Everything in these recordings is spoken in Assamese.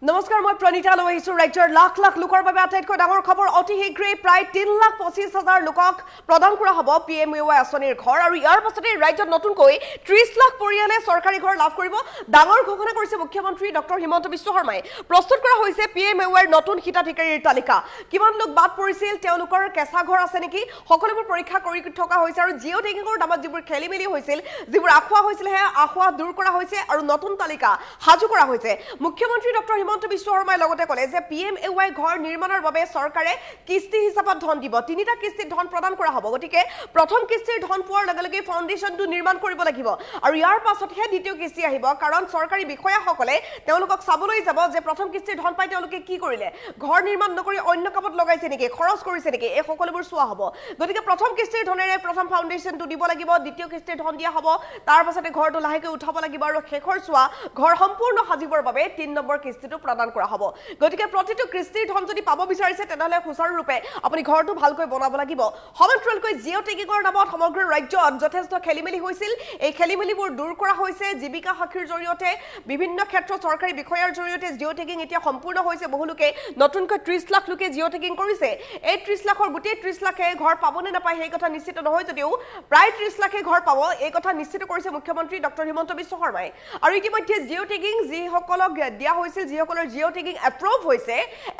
নমস্কাৰ মই প্ৰণীতা লৈ আহিছো ৰাজ্যৰ লাখ লাখ লোকৰ বাবে আটাইতকৈ ডাঙৰ খবৰ অতি শীঘ্ৰেই প্ৰায় ৩,২৫,০০০ লোকক প্ৰদান কৰা হ'ব পিএমইৱাই আঁচনিৰ ঘৰ আৰু ইয়াৰ পাছতে ৰাজ্যত নতুনকৈ ৩০ লাখ পৰিয়ালে চৰকাৰী ঘৰ লাভ কৰিব ডাঙৰ ঘোষণা কৰিছে মুখ্যমন্ত্ৰী ডক্টৰ হিমন্ত বিশ্ব শৰ্মাই প্ৰস্তুত কৰা হৈছে পিএমইৱাইৰ নতুন হিতাধিকাৰীৰ তালিকা কিমান লোক বাদ পৰিছিল তেওঁলোকৰ কেঁচা ঘৰ আছে নেকি সকলোবোৰ পৰীক্ষা কৰি থকা হৈছে আৰু জিঅ' টেকিংৰ নামত যিবোৰ খেলিমেলি হৈছিল যিবোৰ আখোৱা হৈছিল হে আখোৱা দূৰ কৰা হৈছে আৰু নতুন তালিকা সাজু কৰা হৈছে মুখ্যমন্ত্ৰী ডক্টৰ হিমন্ত বিশ্ব শৰ্মাই লগতে ক'লে যে পিএমইৱাই ঘৰ নিৰ্মাণৰ বাবে চৰকাৰে কিস্তি হিচাপত ধন দিব তিনিটা কিস্তিত ধন প্ৰদান কৰা হ'ব গতিকে প্ৰথম কিস্তিৰ ধন পোৱাৰ লগে লগে ফাউণ্ডেশ্যনটো নিৰ্মাণ কৰিব লাগিব আৰু ইয়াৰ পাছতহে দ্বিতীয় কিস্তি আহিব কাৰণ চৰকাৰী বিষয়াসকলে তেওঁলোকক চাবলৈ যাব যে প্ৰথম কিস্তিৰ ধন পাই তেওঁলোকে কি কৰিলে ঘৰ নিৰ্মাণ নকৰি অন্য কামত লগাইছে নেকি খৰচ কৰিছে নেকি এই সকলোবোৰ চোৱা হ'ব গতিকে প্ৰথম কিস্তিৰ ধনেৰে প্ৰথম ফাউণ্ডেশ্যনটো দিব লাগিব দ্বিতীয় কিস্তিৰ ধন দিয়া হ'ব তাৰ পাছতে ঘৰটো লাহেকৈ উঠাব লাগিব আৰু শেষৰ চোৱা ঘৰ সম্পূৰ্ণ সাজিবৰ বাবে ৩ নম্বৰ কিস্তিটো প্ৰদান কৰা হ'ব গতিকে প্ৰতিটো কিস্তিৰ ধন যদি পাব বিচাৰিছে তেনেহলে সুচাৰুৰূপে আপুনি ঘৰটো ভালকৈ বনাব লাগিব সমান্তৰালকৈ জিঅ' টেকিংৰ নামত সমগ্ৰ ৰাজ্যত যথেষ্ট খেলিমেলি হৈছিল এই খেলিমেলিবোৰ দূৰ কৰা হৈছে জীৱিকা সাখীৰ জৰিয়তে বিভিন্ন ক্ষেত্ৰত চৰকাৰী বিষয়াৰ জৰিয়তে জিঅ' টেকিং এতিয়া সম্পূৰ্ণ হৈছে বহুলোকে নতুনকৈ ৩০ লাখ লোকে জিঅ' টেকিং কৰিছে এই ৩০ লাখৰ গোটেই ৩০ লাখে ঘৰ পাবনে নাপায় সেই কথা নিশ্চিত নহয় যদিও প্ৰায় ৩০ লাখে ঘৰ পাব এই কথা নিশ্চিত কৰিছে মুখ্যমন্ত্ৰী ডক্টৰ হিমন্ত বিশ্ব শৰ্মাই আৰু ইতিমধ্যে জিঅ' টেকিং যিসকলক দিয়া হৈছিল যিসকলৰ জিঅ' টেকিং এপ্ৰুভ হৈছে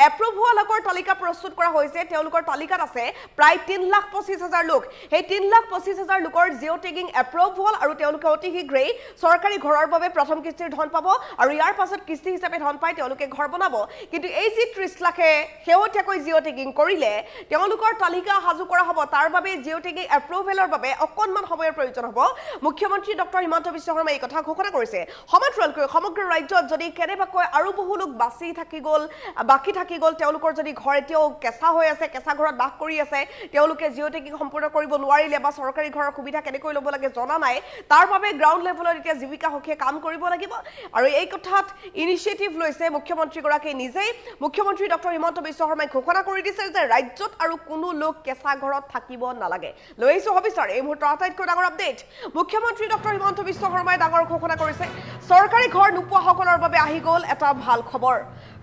এপ্ৰুভ হোৱা লোকৰ তালিকা প্ৰস্তুত কৰা হৈছে তেওঁলোকৰ তালিকাত আছে প্ৰায় ৩,২৫,০০০ লোক সেই ৩,২৫,০০০ লোকৰ জিঅ' টেকিং এপ্ৰুভ হ'ল আৰু তেওঁলোকে অতি শীঘ্ৰেই চৰকাৰী ঘৰৰ বাবে প্ৰথম কিস্তিৰ ধন পাব আৰু ইয়াৰ পাছত কিস্তি হিচাপে ধন পাই তেওঁলোকে ঘৰ বনাব কিন্তু এই যি ৩০ লাখে শেহতীয়াকৈ জিঅ' টেকিং কৰিলে তেওঁলোকৰ তালিকা সাজু কৰা হ'ব তাৰ বাবে জিঅ' টেকিং এপ্ৰুভেলৰ বাবে অকণমান সময়ৰ প্ৰয়োজন হ'ব মুখ্যমন্ত্ৰী ডক্টৰ হিমন্ত বিশ্ব শৰ্মাই এই কথা ঘোষণা কৰিছে সমান্তৰালকৈ সমগ্ৰ ৰাজ্যত যদি কেনেবাকৈ আৰু বহু লোক বাকি থাকি গ'ল তেওঁলোকৰ যদি ঘৰ এতিয়াও কেঁচা হৈ আছে কেঁচা ঘৰত বাস কৰি আছে তেওঁলোকে জিঅ' টেকিং সম্পূৰ্ণ কৰিব নোৱাৰিলে বা চৰকাৰী ঘৰৰ সুবিধা কেনেকৈ ল'ব লাগে জনা নাই তাৰ বাবে গ্ৰাউণ্ড লেভেলত এতিয়া জীৱিকা সখীয়ে কাম কৰিব লাগিব আৰু এই কথাত ইনিচিয়েটিভ লৈছে মুখ্যমন্ত্ৰীগৰাকীয়ে নিজেই মুখ্যমন্ত্ৰী ডক্টৰ হিমন্ত বিশ্ব শৰ্মাই ঘোষণা কৰি দিছে যে ৰাজ্যত আৰু কোনো লোক কেঁচা ঘৰত থাকিব নালাগে লৈ আহিছোঁ হবিচাৰ এই মুহূৰ্তৰ আটাইতকৈ ডাঙৰ আপডেট মুখ্যমন্ত্ৰী ডক্টৰ হিমন্ত বিশ্ব শৰ্মাই ডাঙৰ ঘোষণা কৰিছে চৰকাৰী ঘৰ নোপোৱাসকলৰ বাবে আহি গ'ল এটা ভাল খবৰ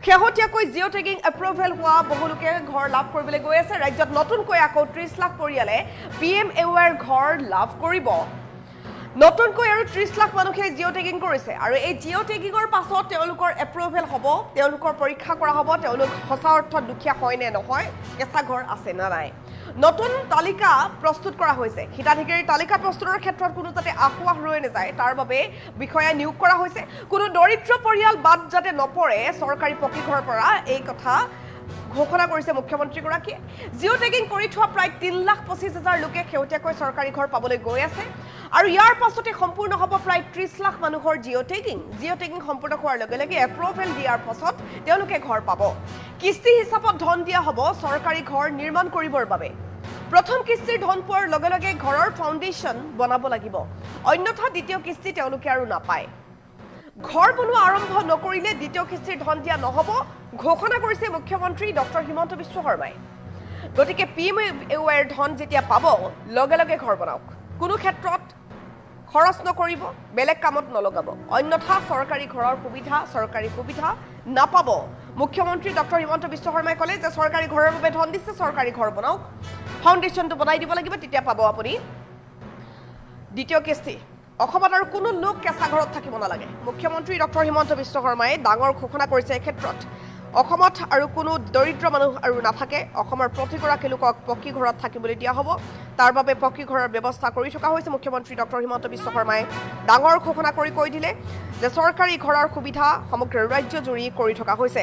শেহতীয়াকৈ জিঅ' টেকিং এপ্ৰুভেল হোৱা বহুলোকে ঘৰ লাভ কৰিবলৈ গৈ আছে ৰাজ্যত নতুনকৈ আকৌ ৩০ লাখ পৰিয়ালে পিএমইৱাইৰ ঘৰ লাভ কৰিব নতুনকৈ আৰু ৩০ লাখ মানুহে জিঅ' টেকিং কৰিছে আৰু এই জিঅ' টেকিঙৰ পাছত তেওঁলোকৰ এপ্ৰুভেল হ'ব তেওঁলোকৰ পৰীক্ষা কৰা হ'ব তেওঁলোক সঁচা অৰ্থত দুখীয়া হয় নে নহয় কেঁচা ঘৰ আছে নে নাই নতুন তালিকা প্ৰস্তুত কৰা হৈছে হিতাধিকাৰীৰ তালিকা প্ৰস্তুতৰ ক্ষেত্ৰত কোনো যাতে আখোৱাহ ৰৈ নাযায় তাৰ বাবে বিষয়া নিয়োগ কৰা হৈছে কোনো দৰিদ্ৰ পৰিয়াল বাদ যাতে নপৰে চৰকাৰী পকী ঘৰৰ পৰা এই কথা ঘোষণা কৰিছে মুখ্যমন্ত্ৰীগৰাকীয়ে জিঅ' টেকিং কৰি থোৱা প্ৰায় ৩,২৫,০০০ লোকে শেহতীয়াকৈ চৰকাৰী ঘৰ পাবলৈ গৈ আছে আৰু ইয়াৰ পাছতে সম্পূৰ্ণ হ'ব প্ৰায় ৩০ লাখ মানুহৰ জিঅ' টেকিং সম্পূৰ্ণ হোৱাৰ লগে লগে এপ্ৰুভেল দিয়াৰ পাছত তেওঁলোকে ঘৰ পাব কিস্তি হিচাপত ধন দিয়া হ'ব চৰকাৰী ঘৰ নিৰ্মাণ কৰিবৰ বাবে প্ৰথম কিস্তিৰ ধন পোৱাৰ লগে লগে ঘৰৰ ফাউণ্ডেশ্যন বনাব লাগিব অন্যথা দ্বিতীয় কিস্তি তেওঁলোকে আৰু নাপায় ঘৰ বনোৱা আৰম্ভ নকৰিলে দ্বিতীয় কিস্তিৰ ধন দিয়া নহ'ব ঘোষণা কৰিছে মুখ্যমন্ত্ৰী ডক্টৰ হিমন্ত বিশ্ব শৰ্মাই গতিকে পিএমইৱাইৰ ধন যেতিয়া পাব লগে লগে ঘৰ বনাওক কোনো ক্ষেত্ৰত খৰচ নকৰিব বেলেগ কামত নলগাব অন্যথা চৰকাৰী ঘৰৰ চৰকাৰী সুবিধা নাপাব মুখ্যমন্ত্ৰী ডক্টৰ হিমন্ত বিশ্ব শৰ্মাই ক'লে যে চৰকাৰী ঘৰৰ বাবে ধন দিছে চৰকাৰী ঘৰ বনাওক ফাউণ্ডেশ্যনটো বনাই দিব লাগিব তেতিয়া পাব আপুনি দ্বিতীয় কিস্তি অসমত আৰু কোনো লোক কেঁচা ঘৰত থাকিব নালাগে মুখ্যমন্ত্ৰী ডক্টৰ হিমন্ত বিশ্ব শৰ্মাই ডাঙৰ ঘোষণা কৰিছে এই ক্ষেত্ৰত অসমত আৰু কোনো দৰিদ্ৰ মানুহ আৰু নাথাকে অসমৰ প্ৰতিগৰাকী লোকক পকী ঘৰত থাকিবলৈ দিয়া হ'ব তাৰ বাবে পকী ঘৰৰ ব্যৱস্থা কৰি থকা হৈছে মুখ্যমন্ত্ৰী ডক্টৰ হিমন্ত বিশ্ব শৰ্মাই ডাঙৰ ঘোষণা কৰি কৈ দিলে যে চৰকাৰী ঘৰৰ সুবিধা সমগ্ৰ ৰাজ্যজুৰি কৰি থকা হৈছে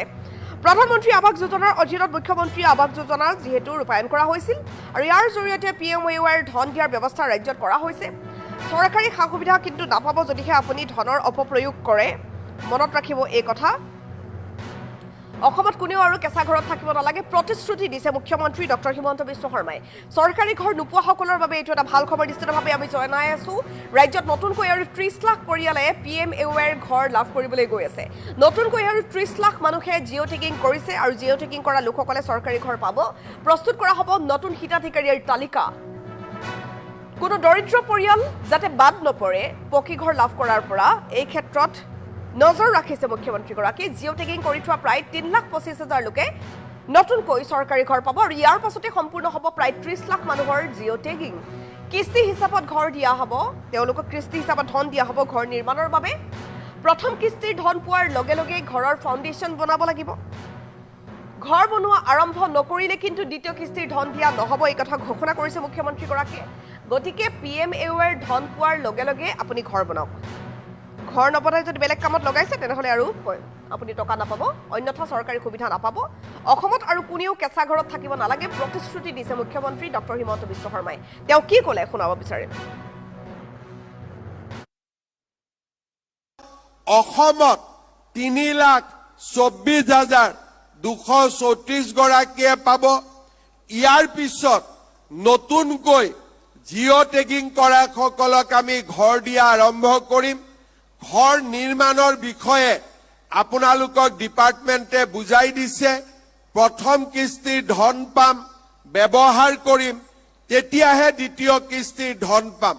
প্ৰধানমন্ত্ৰী আৱাস যোজনাৰ অধীনত মুখ্যমন্ত্ৰী আৱাস যোজনা যিহেতু ৰূপায়ণ কৰা হৈছিল আৰু ইয়াৰ জৰিয়তে পিএমইৱাইৰ ধন দিয়াৰ ব্যৱস্থা ৰাজ্যত কৰা হৈছে চৰকাৰী সা সুবিধা কিন্তু নাপাব যদিহে আপুনি ধনৰ অপপ্ৰয়োগ কৰে মনত ৰাখিব এই কথা অসমত কোনেও আৰু কেঁচা ঘৰত থাকিব নালাগে প্ৰতিশ্ৰুতি দিছে মুখ্যমন্ত্ৰী ডক্টৰ হিমন্ত বিশ্ব শৰ্মাই চৰকাৰী ঘৰ নোপোৱাসকলৰ বাবে এইটো এটা ভাল খবৰ নিশ্চিতভাৱে আমি জনাই আছো ৰাজ্যত নতুনকৈ আৰু ৩০ লাখ পৰিয়ালে পিএমইৱাইৰ ঘৰ লাভ কৰিবলৈ গৈ আছে নতুনকৈ আৰু ৩০ লাখ মানুহে জিঅ' টেকিং কৰিছে আৰু জিঅ' টেকিং কৰা লোকসকলে চৰকাৰী ঘৰ পাব প্ৰস্তুত কৰা হ'ব নতুন হিতাধিকাৰীৰ তালিকা কোনো দৰিদ্ৰ পৰিয়াল যাতে বাদ নপৰে পকী ঘৰ লাভ কৰাৰ পৰা এই ক্ষেত্ৰত নজৰ ৰাখিছে মুখ্যমন্ত্ৰীগৰাকী। জিঅ' টেগিং কৰি থোৱা প্ৰায় 3,25,000 লোকে নতুনকৈ চৰকাৰী ঘৰ পাব আৰু ইয়াৰ পাছতে সম্পূৰ্ণ হ'ব প্ৰায় 30 লাখ মানুহৰ জিঅ' টেগিং। কিস্তি হিচাপত ঘৰ দিয়া হ'ব, তেওঁলোকক কিস্তি হিচাপত ধন দিয়া হ'ব ঘৰ নিৰ্মাণৰ বাবে। প্ৰথম কিস্তিৰ ধন পোৱাৰ লগে লগে ঘৰৰ ফাউণ্ডেশ্যন বনাব লাগিব। ঘৰ বনোৱা আৰম্ভ নকৰিলে কিন্তু দ্বিতীয় কিস্তিৰ ধন দিয়া নহ'ব, এই কথা ঘোষণা কৰিছে মুখ্যমন্ত্ৰীগৰাকীয়ে। গতিকে PMAY ধন পোৱাৰ লগে লগে আপুনি ঘৰ বনাওক। ঘৰ নবনাই যদি বেলেগ কামত লগাইছে তেনেহ'লে আৰু আপুনি টকা নাপাব, অন্যথা চৰকাৰী সুবিধা নাপাব। অসমত আৰু কোনেও কেঁচা ঘৰত থাকিব নালাগে প্ৰতিশ্ৰুতি দিছে মুখ্যমন্ত্ৰী ডক্টৰ হিমন্ত বিশ্ব শৰ্মাই। তেওঁ কি ক'লে শুনাব বিচাৰিম। অসমত 3,24,234 গৰাকীয়ে পাব। ইয়াৰ পিছত নতুনকৈ জিঅ' টেগিং কৰা সকলক আমি ঘৰ দিয়া আৰম্ভ কৰিম। ঘৰ নিৰ্মাণৰ বিষয়ে আপোনালোকক ডিপাৰ্টমেণ্টে বুজাই দিছে। প্ৰথম কিস্তিৰ ধন পাম, ব্যৱহাৰ কৰিম, তেতিয়াহে দ্বিতীয় কিস্তিৰ ধন পাম।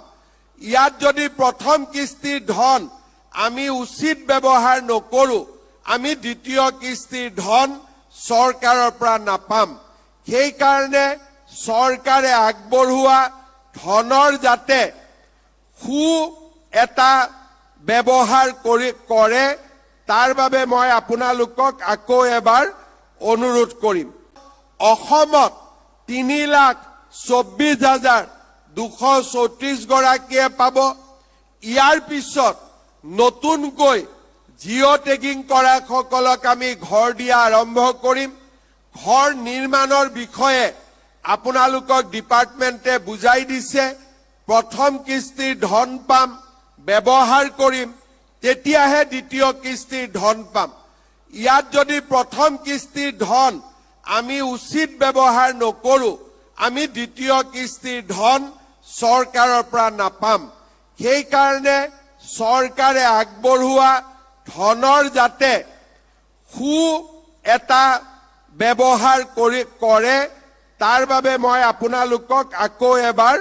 ইয়াত যদি প্ৰথম কিস্তিৰ ধন আমি উচিত ব্যৱহাৰ নকৰোঁ, আমি দ্বিতীয় কিস্তিৰ ধন চৰকাৰৰ পৰা নাপাম। সেইকাৰণে চৰকাৰে আগবঢ়োৱা ধনৰ যাতে সু এটা ব্যৱহাৰ কৰে তাৰ বাবে মই আপোনালোকক আকৌ এবাৰ অনুৰোধ কৰিম। অসমত 3,24,234 গৰাকীয়ে পাব। ইয়াৰ পিছত নতুনকৈ জিঅ' টেগিং কৰা সকলক আমি ঘৰ দিয়া আৰম্ভ কৰিম। ঘৰ নিৰ্মাণৰ বিষয়ে আপোনালোকক ডিপাৰ্টমেণ্টে বুজাই দিছে। প্ৰথম কিস্তিৰ ধন পাম, ব্যৱহাৰ কৰিম, তেতিয়াহে দ্বিতীয় কিস্তিৰ ধন পাম। ইয়াত যদি প্ৰথম কিস্তিৰ ধন আমি উচিত ব্যৱহাৰ নকৰোঁ, আমি দ্বিতীয় কিস্তিৰ ধন চৰকাৰৰ পৰা নাপাম। সেইকাৰণে চৰকাৰে আগবঢ়োৱা ধনৰ যাতে সু এটা ব্যৱহাৰ কৰে তাৰ বাবে মই আপোনালোকক আকৌ এবাৰ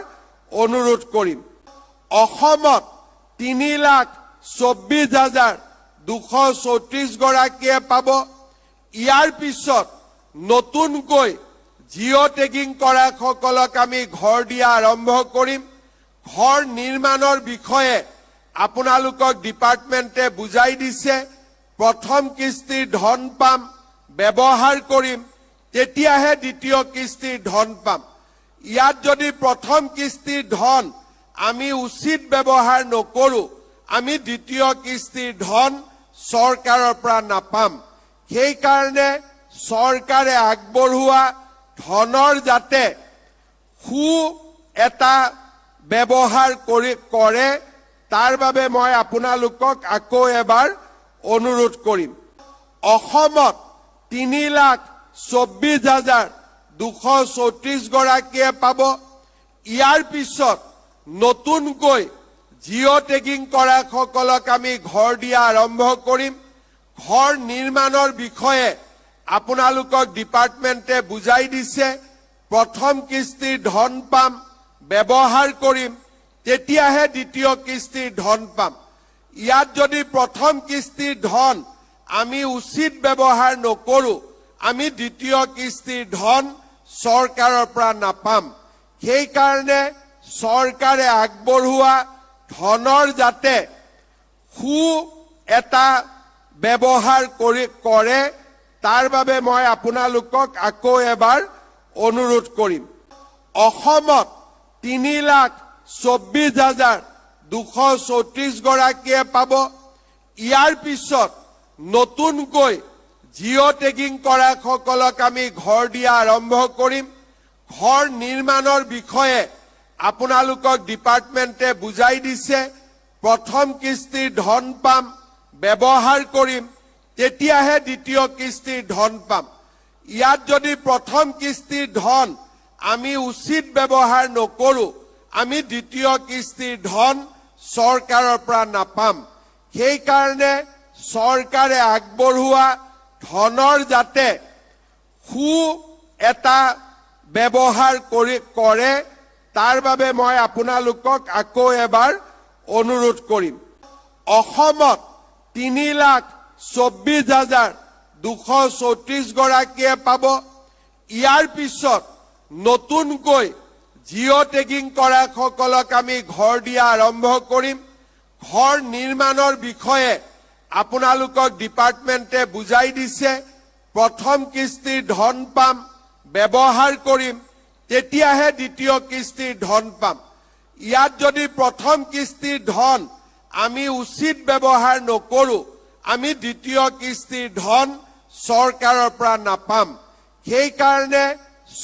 অনুৰোধ কৰিম। অসমত 3,24,234 গৰাকীয়ে পাব। ইয়াৰ পিছত নতুনকৈ জিঅ' টেগিং কৰা সকলক আমি ঘৰ দিয়া আৰম্ভ কৰিম। ঘৰ নিৰ্মাণৰ বিষয়ে আপোনালোকক ডিপাৰ্টমেণ্টে বুজাই দিছে। প্ৰথম কিস্তিৰ ধন পাম, ব্যৱহাৰ কৰিম, তেতিয়াহে দ্বিতীয় কিস্তিৰ ধন পাম। ইয়াত যদি প্ৰথম কিস্তিৰ ধন আমি উচিত ব্যৱহাৰ নকৰোঁ, আমি দ্বিতীয় কিস্তিৰ ধন চৰকাৰৰ পৰা নাপাম। সেইকাৰণে চৰকাৰে আগবঢ়োৱা ধনৰ যাতে সু এটা ব্যৱহাৰ কৰে তাৰ বাবে মই আপোনালোকক আকৌ এবাৰ অনুৰোধ কৰিম। অসমত 3,24,234 গৰাকীয়ে পাব। ইয়াৰ পিছত নতুনকৈ জিঅ' টেগিং কৰা সকলক আমি ঘৰ দিয়া আৰম্ভ কৰিম। ঘৰ নিৰ্মাণৰ বিষয়ে আপোনালোকক ডিপাৰ্টমেণ্টে বুজাই দিছে। প্ৰথম কিস্তিৰ ধন পাম, ব্যৱহাৰ কৰিম, তেতিয়াহে দ্বিতীয় কিস্তিৰ ধন পাম। ইয়াত যদি প্ৰথম কিস্তিৰ ধন আমি উচিত ব্যৱহাৰ নকৰোঁ, আমি দ্বিতীয় কিস্তিৰ ধন চৰকাৰৰ পৰা নাপাম। সেইকাৰণে চৰকাৰে আগবঢ়োৱা ধনৰ যাতে সু এটা ব্যৱহাৰ কৰে তাৰ বাবে মই আপোনালোকক আকৌ এবাৰ অনুৰোধ কৰিম। অসমত 3,24,234 গৰাকীয়ে পাব। ইয়াৰ পিছত নতুনকৈ জিঅ' টেগিং কৰা সকলক আমি ঘৰ দিয়া আৰম্ভ কৰিম। ঘৰ নিৰ্মাণৰ বিষয়ে আপোনালোকক ডিপাৰ্টমেণ্টে বুজাই দিছে। প্ৰথম কিস্তিৰ ধন পাম, ব্যৱহাৰ কৰিম, তেতিয়াহে দ্বিতীয় কিস্তিৰ ধন পাম। ইয়াত যদি প্ৰথম কিস্তিৰ ধন আমি উচিত ব্যৱহাৰ নকৰোঁ, আমি দ্বিতীয় কিস্তিৰ ধন চৰকাৰৰ পৰা নাপাম। সেইকাৰণে চৰকাৰে আগবঢ়োৱা ধনৰ যাতে সু এটা ব্যৱহাৰ কৰে তাৰ বাবে মই আপোনালোকক আকৌ এবাৰ অনুৰোধ কৰিম। অসমত 3,24,234 গৰাকীয়ে পাব। ইয়াৰ পিছত নতুনকৈ জিঅ' টেগিং কৰা সকলক আমি ঘৰ দিয়া আৰম্ভ কৰিম। ঘৰ নিৰ্মাণৰ বিষয়ে আপোনালোকক ডিপাৰ্টমেণ্টে বুজাই দিছে। প্ৰথম কিস্তিৰ ধন পাম, ব্যৱহাৰ কৰিম, তেতিয়াহে দ্বিতীয় কিস্তিৰ ধন পাম। ইয়াত যদি প্ৰথম কিস্তিৰ ধন আমি উচিত ব্যৱহাৰ নকৰোঁ, আমি দ্বিতীয় কিস্তিৰ ধন চৰকাৰৰ পৰা নাপাম। সেইকাৰণে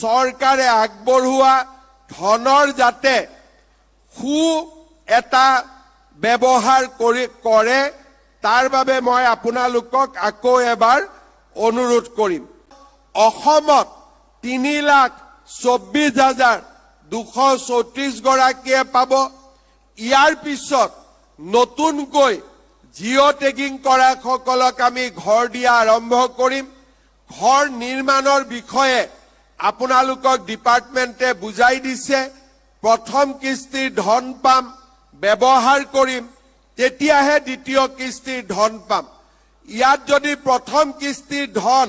চৰকাৰে আগবঢ়োৱা ধনৰ যাতে সু এটা ব্যৱহাৰ কৰে, তাৰ বাবে মই আপোনালোকক আকৌ এবাৰ অনুৰোধ কৰিম। অসমত 3,24,234 গৰাকীয়ে পাব। ইয়াৰ পিছত নতুনকৈ জিঅ' টেগিং কৰা সকলক আমি ঘৰ দিয়া আৰম্ভ কৰিম। ঘৰ নিৰ্মাণৰ বিষয়ে আপোনালোকক ডিপাৰ্টমেণ্টে বুজাই দিছে। প্ৰথম কিস্তিৰ ধন পাম, ব্যৱহাৰ কৰিম, তেতিয়াহে দ্বিতীয় কিস্তিৰ ধন পাম। ইয়াত যদি প্ৰথম কিস্তিৰ ধন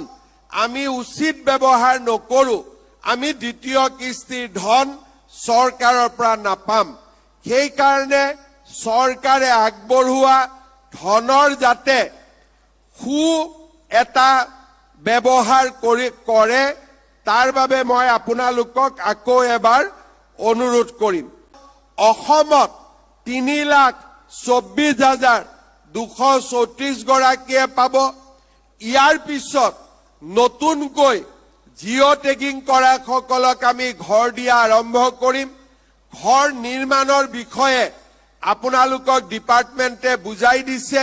আমি উচিত ব্যৱহাৰ নকৰোঁ, আমি দ্বিতীয় কিস্তিৰ ধন চৰকাৰৰ পৰা নাপাম। সেইকাৰণে চৰকাৰে আগবঢ়োৱা ধনৰ যাতে সু এটা ব্যৱহাৰ কৰে, তাৰ বাবে মই আপোনালোকক আকৌ এবাৰ অনুৰোধ কৰিম। অসমত 3,24,234 গৰাকীয়ে পাব। ইয়াৰ পিছত নতুনকৈ জিঅ' টেগিং কৰা সকলক আমি ঘৰ দিয়া আৰম্ভ কৰিম। ঘৰ নিৰ্মাণৰ বিষয়ে আপোনালোকক ডিপাৰ্টমেণ্টে বুজাই দিছে।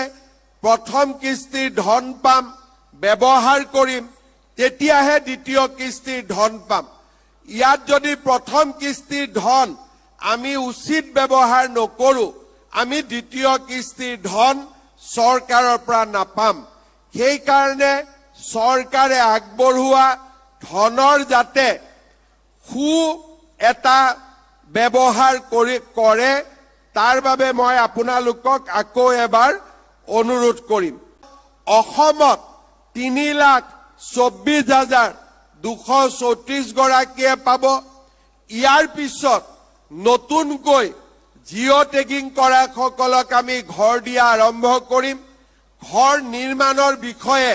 প্ৰথম কিস্তিৰ ধন পাম, ব্যৱহাৰ কৰিম, তেতিয়াহে দ্বিতীয় কিস্তিৰ ধন পাম। ইয়াত যদি প্ৰথম কিস্তিৰ ধন আমি উচিত ব্যৱহাৰ নকৰোঁ, আমি দ্বিতীয় কিস্তিৰ ধন চৰকাৰৰ পৰা নাপাম। সেইকাৰণে চৰকাৰে আগবঢ়োৱা ধনৰ যাতে সু এটা ব্যৱহাৰ কৰে, তাৰ বাবে মই আপোনালোকক আকৌ এবাৰ অনুৰোধ কৰিম। অসমত 3,24,234 গৰাকীয়ে পাব। ইয়াৰ পিছত নতুনকৈ জিঅ' টেগিং কৰা সকলক আমি ঘৰ দিয়া আৰম্ভ কৰিম। ঘৰ নিৰ্মাণৰ বিষয়ে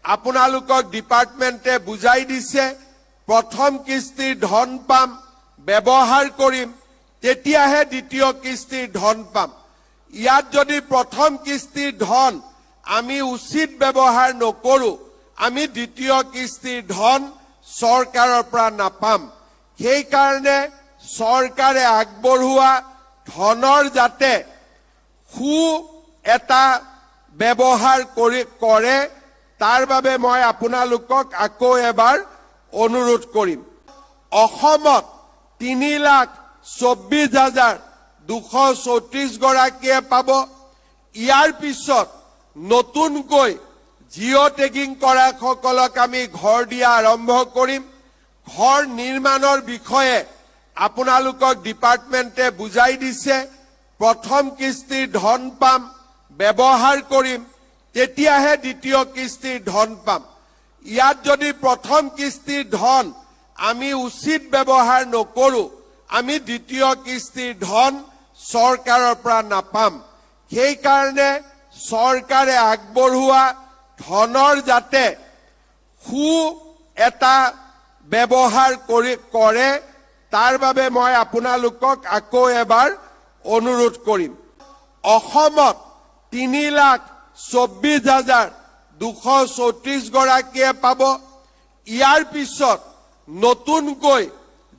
আপোনালোকক ডিপাৰ্টমেণ্টে বুজাই দিছে। প্ৰথম কিস্তিৰ ধন পাম, ব্যৱহাৰ কৰিম, তেতিয়াহে দ্বিতীয় কিস্তিৰ ধন পাম। ইয়াত যদি প্ৰথম কিস্তিৰ ধন আমি উচিত ব্যৱহাৰ নকৰোঁ, আমি দ্বিতীয় কিস্তিৰ ধন চৰকাৰৰ পৰা নাপাম। সেইকাৰণে চৰকাৰে আগবঢ়োৱা ধনৰ যাতে সু এটা ব্যৱহাৰ কৰে, তাৰ বাবে মই আপোনালোকক আকৌ এবাৰ অনুৰোধ কৰিম। অসমত 3,24,234 গৰাকীয়ে পাব। ইয়াৰ পিছত নতুনকৈ জিঅ' টেগিং কৰা সকলক আমি ঘৰ দিয়া আৰম্ভ কৰিম। ঘৰ নিৰ্মাণৰ বিষয়ে আপোনালোকক ডিপাৰ্টমেণ্টে বুজাই দিছে। প্ৰথম কিস্তিৰ ধন পাম, ব্যৱহাৰ কৰিম, তেতিয়াহে দ্বিতীয় কিস্তিৰ ধন পাম। ইয়াত যদি প্ৰথম কিস্তিৰ ধন আমি উচিত ব্যৱহাৰ নকৰোঁ, আমি দ্বিতীয় কিস্তিৰ ধন চৰকাৰৰ পৰা নাপাম। সেইকাৰণে চৰকাৰে আগবঢ়োৱা ধনৰ যাতে সু এটা ব্যৱহাৰ কৰে, তাৰ বাবে মই আপোনালোকক আকৌ এবাৰ অনুৰোধ কৰিম। অসমত 3,24,234 গৰাকীয়ে পাব। ইয়াৰ পিছত নতুনকৈ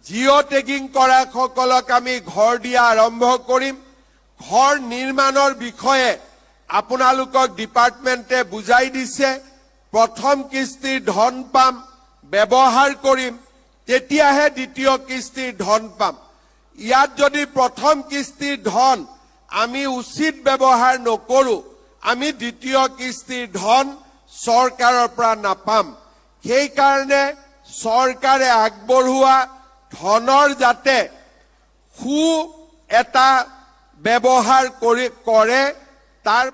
জিঅ' টেগিং কৰা সকলক আমি ঘৰ দিয়া আৰম্ভ কৰিম। ঘৰ নিৰ্মাণৰ বিষয়ে আপোনালোকক ডিপাৰ্টমেণ্টে বুজাই দিছে। প্ৰথম কিস্তিৰ ধন পাম, ব্যৱহাৰ কৰিম, তেতিয়াহে দ্বিতীয় কিস্তিৰ ধন পাম। ইয়াত যদি প্ৰথম কিস্তিৰ ধন আমি উচিত ব্যৱহাৰ নকৰোঁ, আমি দ্বিতীয় কিস্তিৰ ধন চৰকাৰৰ পৰা নাপাম। সেইকাৰণে চৰকাৰে আগবঢ়োৱা ধনৰ যাতে সু এটা ব্যৱহাৰ কৰে, তাৰ